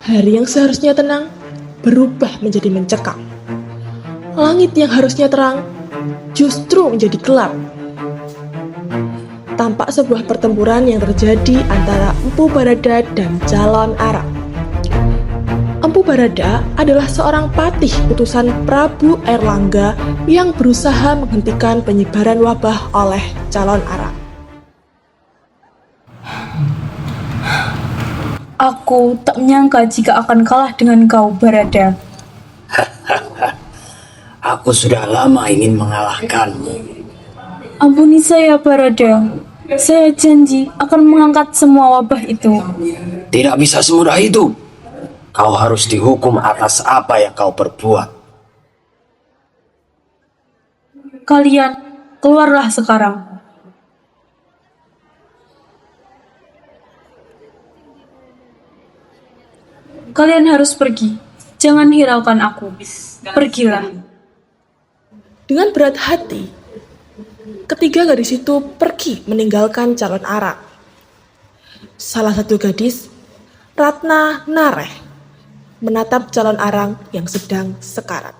Hari yang seharusnya tenang berubah menjadi mencekam. Langit yang harusnya terang justru menjadi gelap. Tampak sebuah pertempuran yang terjadi antara Empu Barada dan calon Arab. Empu Barada adalah seorang patih utusan Prabu Airlangga yang berusaha menghentikan penyebaran wabah oleh calon Arab. Aku tak menyangka jika akan kalah dengan kau, Barada. Aku sudah lama ingin mengalahkanmu. Ampuni saya, Barada. Saya janji akan mengangkat semua wabah itu. Tidak bisa semudah itu. Kau harus dihukum atas apa yang kau perbuat. Kalian keluarlah sekarang. Kalian harus pergi. Jangan hiraukan aku. Pergilah. Dengan berat hati, ketiga gadis itu pergi meninggalkan calon Arab. Salah satu gadis, Ratna Nareh, menatap calon Arang yang sedang sekarat.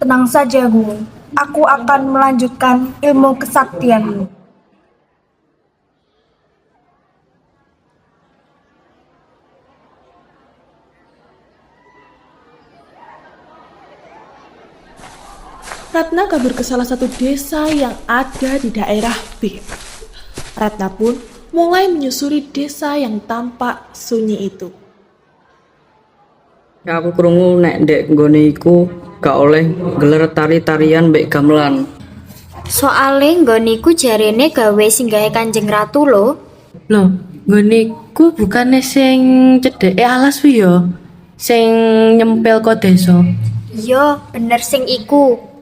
Tenang saja, Guru. Aku akan melanjutkan ilmu kesaktianmu. Ratna kabur ke salah satu desa yang ada di daerah B. Ratna pun mulai menyusuri desa yang tampak sunyi itu. Aku krungu nek ndek nggone iku gak oleh gelar tari-tarian mbek gamelan. Soale nggoniku jarene gawe singgahe Kanjeng Ratu lho. Loh, nggone iku bukane sing cedeke alas wi ya, sing nyempel ke desa. Iya, bener sing iku.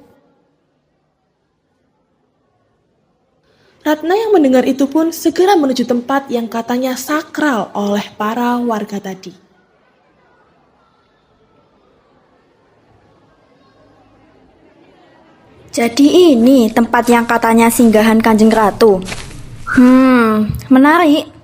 Ratna yang mendengar itu pun segera menuju tempat yang katanya sakral oleh para warga tadi. Jadi ini tempat yang katanya singgahan Kanjeng Ratu. Menarik.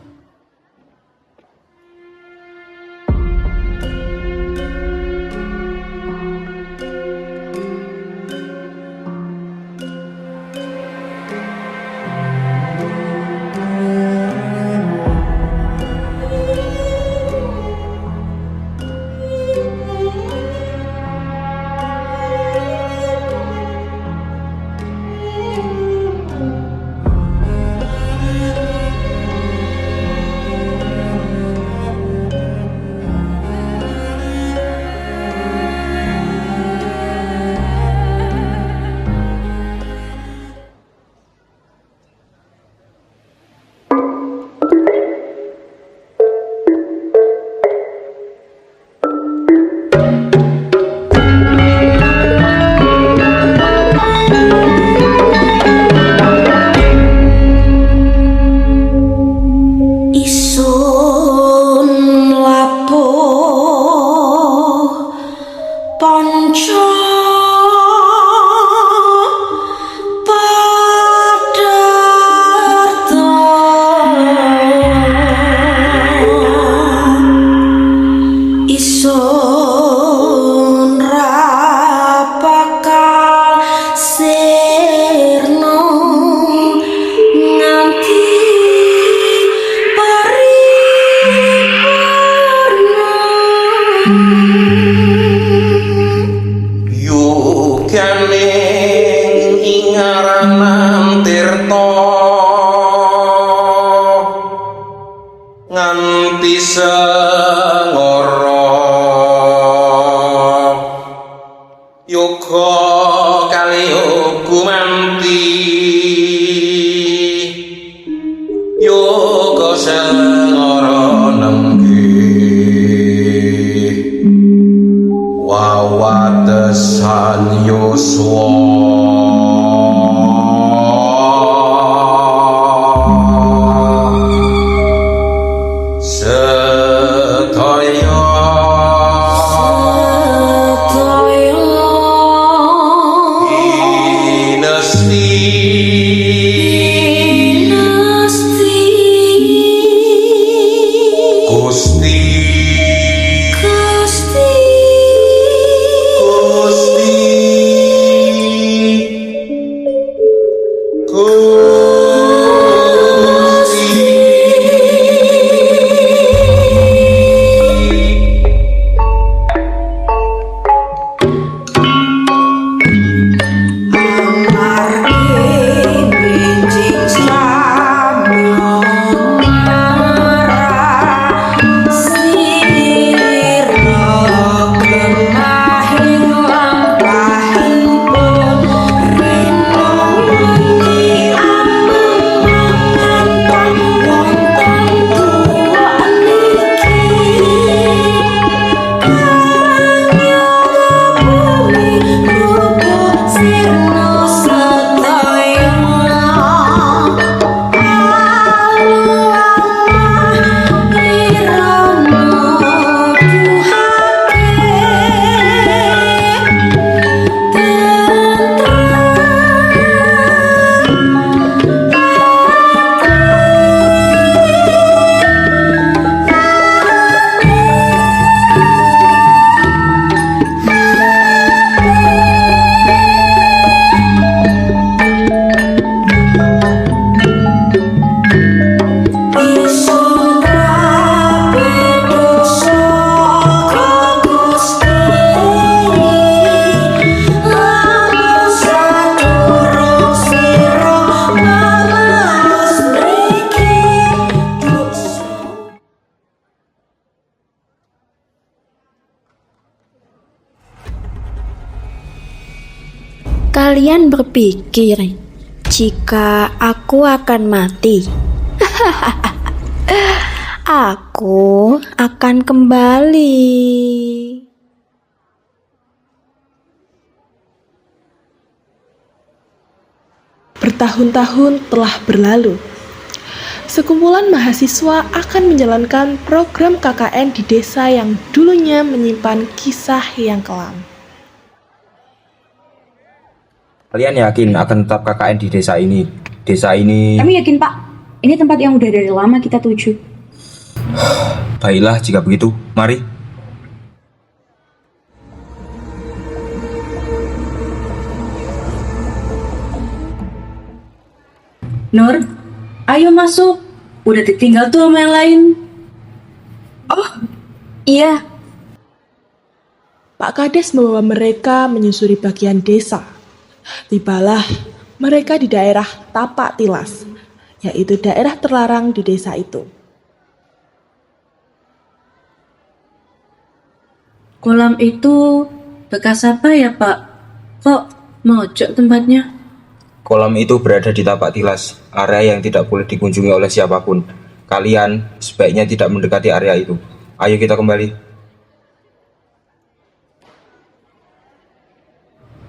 Yuganing ingaranan tirta nganti sengara yoga kali hukumanti yoga sengara nenggih wawatesan Yoswa. Kalian berpikir jika aku akan mati, aku akan kembali. Bertahun-tahun telah berlalu. Sekumpulan mahasiswa akan menjalankan program KKN di desa yang dulunya menyimpan kisah yang kelam. Kalian yakin akan tetap KKN di desa ini? Desa ini... Kami yakin, Pak. Ini tempat yang udah dari lama kita tuju. Baiklah, jika begitu, mari. Nur, ayo masuk. Udah ditinggal tuh sama yang lain. Iya, Pak Kades membawa mereka menyusuri bagian desa. Tibalah mereka di daerah Tapak Tilas, yaitu daerah terlarang di desa itu. Kolam itu bekas apa ya, Pak? Kok mojok tempatnya? Kolam itu berada di Tapak Tilas, area yang tidak boleh dikunjungi oleh siapapun. Kalian sebaiknya tidak mendekati area itu. Ayo kita kembali.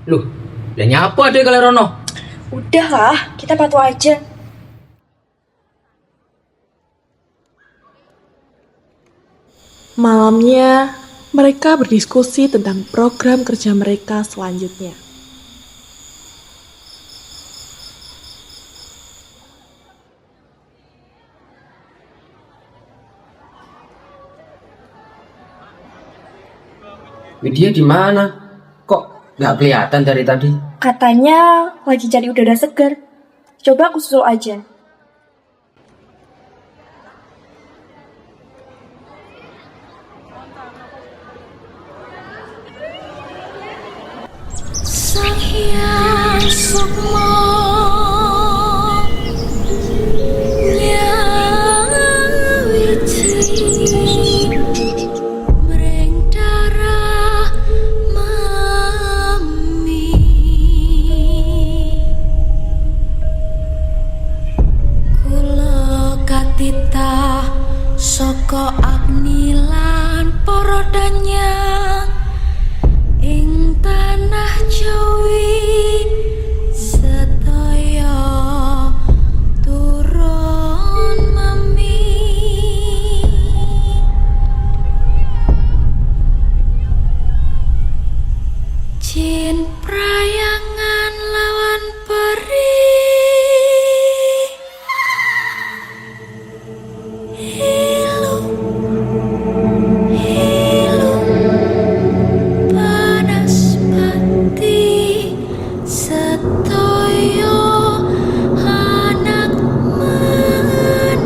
Loh, lah nyapa deh kalian Rono? Udahlah, kita patuh aja. Malamnya, mereka berdiskusi tentang program kerja mereka selanjutnya. Widya di mana? Kok nggak kelihatan dari tadi? Katanya lagi cari udara segar. Coba aku susul aja. Sang Hyang Sukma nyawiti mring darah mami kula katitah saka agni lan para danyang ing tanah Jawi sedaya turun mami jin prayangan lawan peri hilu hilu panas pati setoyo anak meniro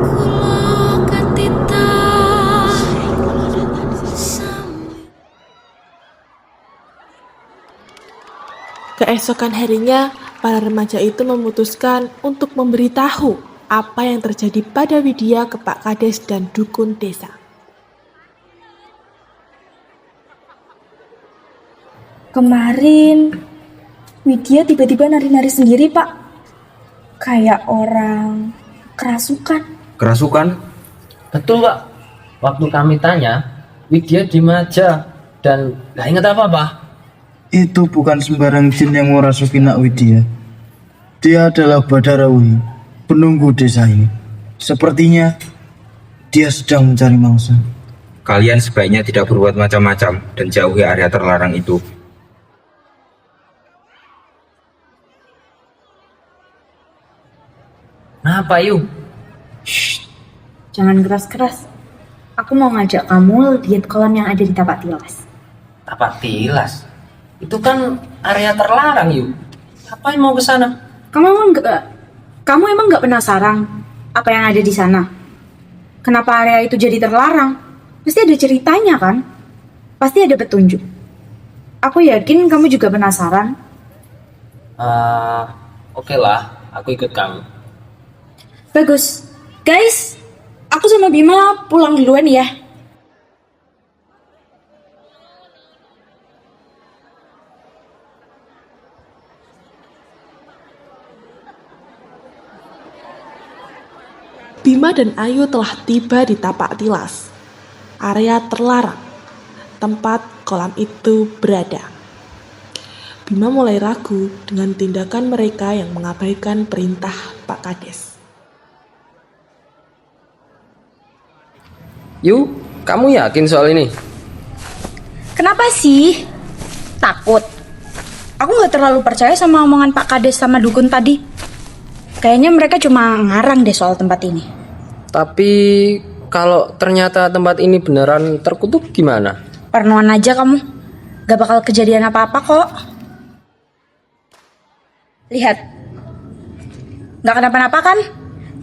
kulo katita sami. Keesokan harinya, para remaja itu memutuskan untuk memberitahu apa yang terjadi pada Widya ke Pak Kades dan dukun desa. Kemarin, Widya tiba-tiba nari-nari sendiri, Pak. Kayak orang kerasukan. Kerasukan? Betul, Pak. Waktu kami tanya, Widya diem aja dan nggak inget apa-apa. Itu bukan sembarang jin yang merasuki Nak Widya. Dia adalah Badarawi, penunggu desa ini. Sepertinya dia sedang mencari mangsa. Kalian sebaiknya tidak berbuat macam-macam dan jauhi area terlarang itu. Kenapa, Yu? Jangan keras-keras. Aku mau ngajak kamu lihat kolam yang ada di Tapak Tilas. Tapak Tilas? Itu kan area terlarang, Yu. Ngapain mau ke sana? Kamu emang nggak penasaran apa yang ada di sana? Kenapa area itu jadi terlarang? Pasti ada ceritanya kan? Pasti ada petunjuk. Aku yakin kamu juga penasaran. Oke lah, aku ikut kamu. Bagus. Guys, Aku sama Bima pulang duluan ya. Bima dan Ayu telah tiba di tapak tilas, area terlarang, tempat kolam itu berada. Bima mulai ragu dengan tindakan mereka yang mengabaikan perintah Pak Kades. Yu, kamu yakin soal ini? Kenapa sih? Takut? Aku nggak terlalu percaya sama omongan Pak Kades sama dukun tadi. Kayaknya mereka cuma ngarang deh soal tempat ini. Tapi kalau ternyata tempat ini beneran terkutuk gimana? Parnoan aja kamu. Gak bakal kejadian apa-apa kok. Lihat. Gak kenapa-napa kan?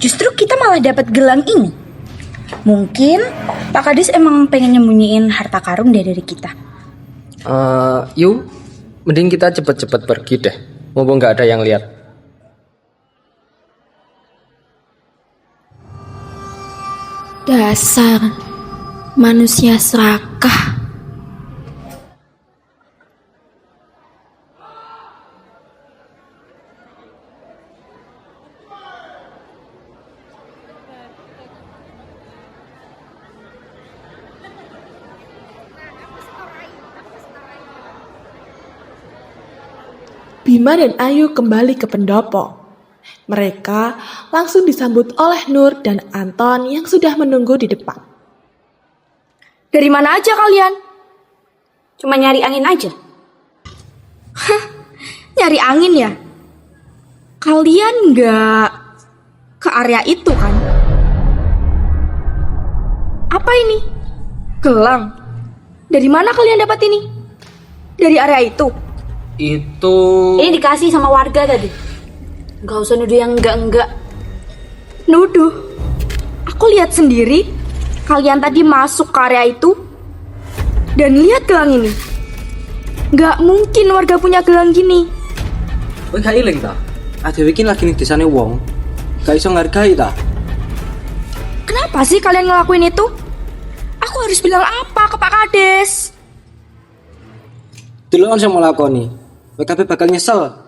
Justru kita malah dapat gelang ini. Mungkin Pak Kades emang pengen nyembunyiin harta karun deh dari kita. Yu, mending kita cepet-cepet pergi deh. Mumpung gak ada yang lihat. Dasar manusia serakah. Bima dan Ayu kembali ke pendopo. Mereka langsung disambut oleh Nur dan Anton yang sudah menunggu di depan. Dari mana aja kalian? Cuma nyari angin aja? Hah, nyari angin ya? Kalian nggak ke area itu kan? Apa ini? Gelang? Dari mana kalian dapat ini? Dari area itu? Itu... Ini dikasih sama warga tadi. Gak usah nuduh yang enggak-enggak. Nuduh? Aku lihat sendiri kalian tadi masuk ke area itu dan lihat gelang ini. Gak mungkin warga punya gelang gini. Kowe gak iling ta? Adewe iki lagi ning desane wong. Gak iso ngargai ta? Kenapa sih kalian ngelakuin itu? Aku harus bilang apa ke Pak Kades? Deloken sing nglakoni. Kowe kabeh bakal nyesel.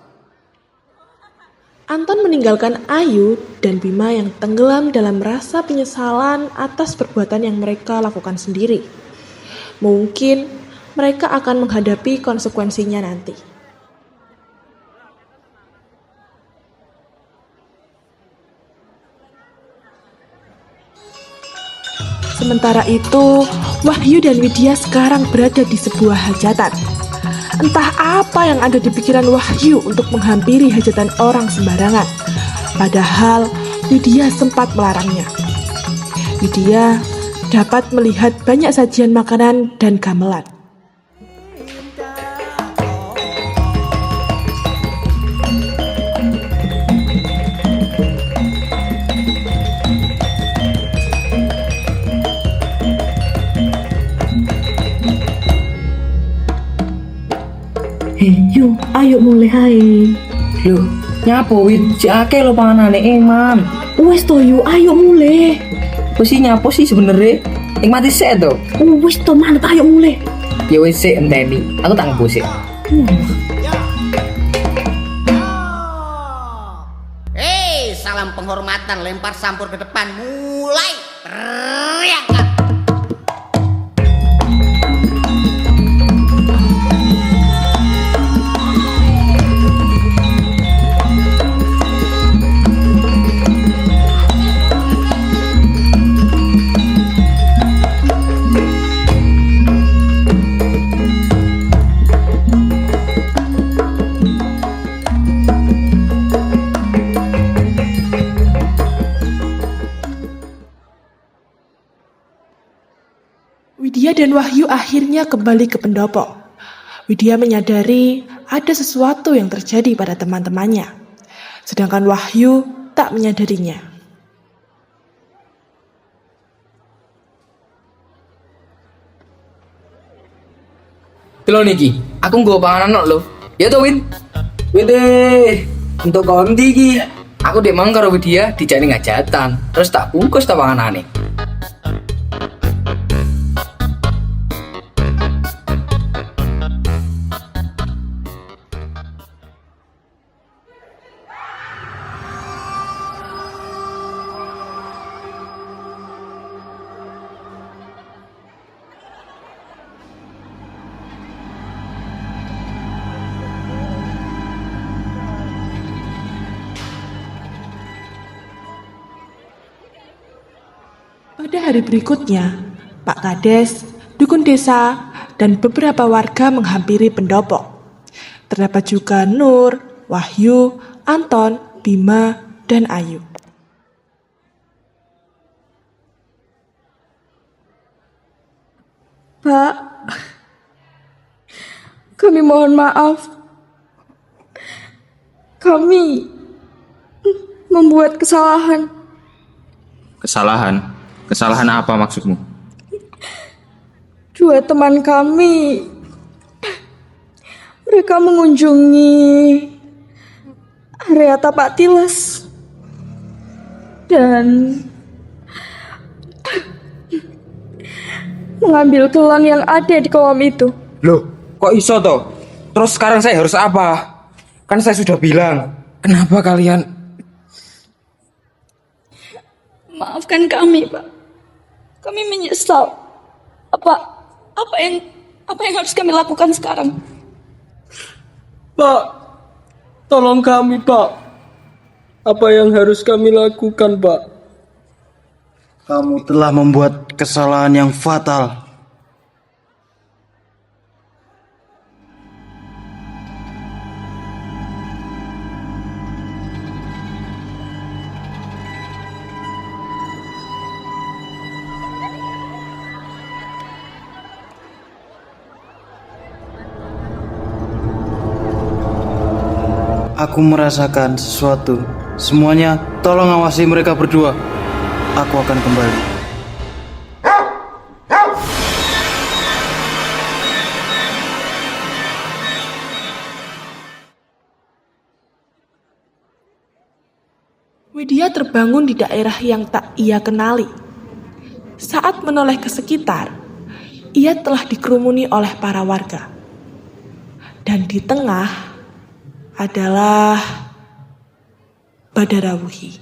Anton meninggalkan Ayu dan Bima yang tenggelam dalam rasa penyesalan atas perbuatan yang mereka lakukan sendiri. Mungkin mereka akan menghadapi konsekuensinya nanti. Sementara itu, Wahyu dan Widya sekarang berada di sebuah hajatan. Entah apa yang ada di pikiran Wahyu untuk menghampiri hajatan orang sembarangan. Padahal Widya sempat melarangnya. Widya dapat melihat banyak sajian makanan dan gamelan. Yuk, ayo mulai hai. Loh, nyapo wit si akeh lo panganane Eman. Wes to yuk, ayo mulai. Apa sih nyapo sih sebenarnya? Yang mati sik to. Wes to mana ayo mulai. Ya wis sik enteni. Aku tak ngebus sik. Salam penghormatan, lempar sampur ke depan, mulai teriakkan. Widya dan Wahyu akhirnya kembali ke pendopo. Widya menyadari ada sesuatu yang terjadi pada teman-temannya, sedangkan Wahyu tak menyadarinya. Pilo niki, aku nggo panganan lho. Ya to, Win. Wede, untuk kondi iki. Aku dek mang karo Widya dijane ngajatan, terus tak bungkus ta panganane. Pada hari berikutnya, Pak Kades, dukun desa, dan beberapa warga menghampiri pendopo. Terdapat juga Nur, Wahyu, Anton, Bima, dan Ayu. Pak, kami mohon maaf. Kami membuat kesalahan. Kesalahan? Kesalahan apa maksudmu? Dua teman kami, mereka mengunjungi area tapak tilas dan mengambil gelang yang ada di kolam itu. Loh, kok iso toh? Terus sekarang saya harus apa? Kan saya sudah bilang, kenapa kalian... Maafkan kami, Pak. Kami menyesal. Apa yang harus kami lakukan sekarang? Pak, tolong kami, Pak. Apa yang harus kami lakukan, Pak? Kamu telah membuat kesalahan yang fatal. Aku merasakan sesuatu. Semuanya, tolong awasi mereka berdua. Aku akan kembali. Widya terbangun di daerah yang tak ia kenali. Saat menoleh ke sekitar, ia telah dikerumuni oleh para warga. Dan di tengah adalah Badarawuhi.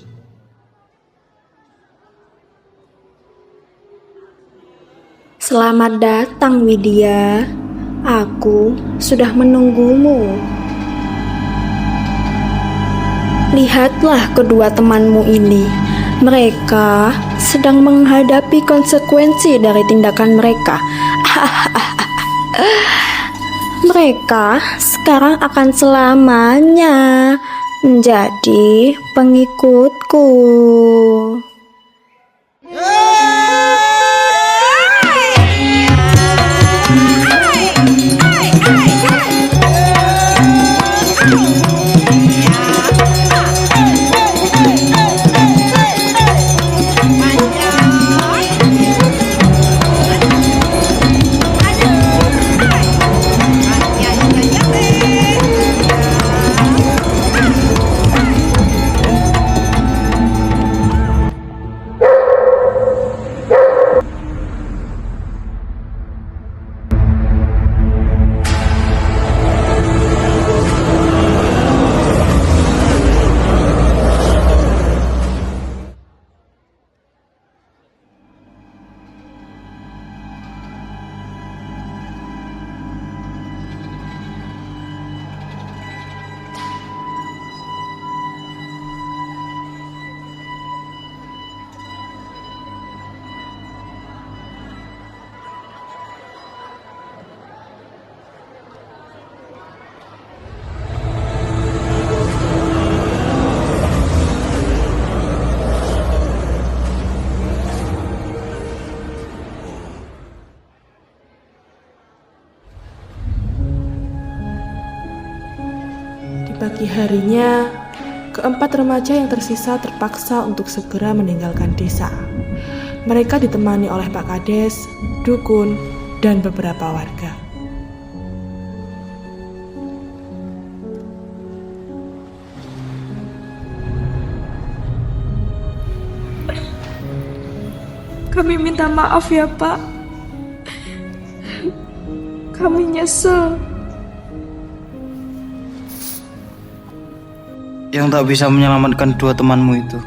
Selamat datang, Widya. Aku sudah menunggumu. Lihatlah kedua temanmu ini. Mereka sedang menghadapi konsekuensi dari tindakan mereka. Mereka sekarang akan selamanya menjadi pengikutku. Pagi harinya, keempat remaja yang tersisa terpaksa untuk segera meninggalkan desa. Mereka ditemani oleh Pak Kades, dukun, dan beberapa warga. Kami minta maaf ya, Pak. Kami nyesel. Yang tak bisa menyelamatkan dua temanmu itu.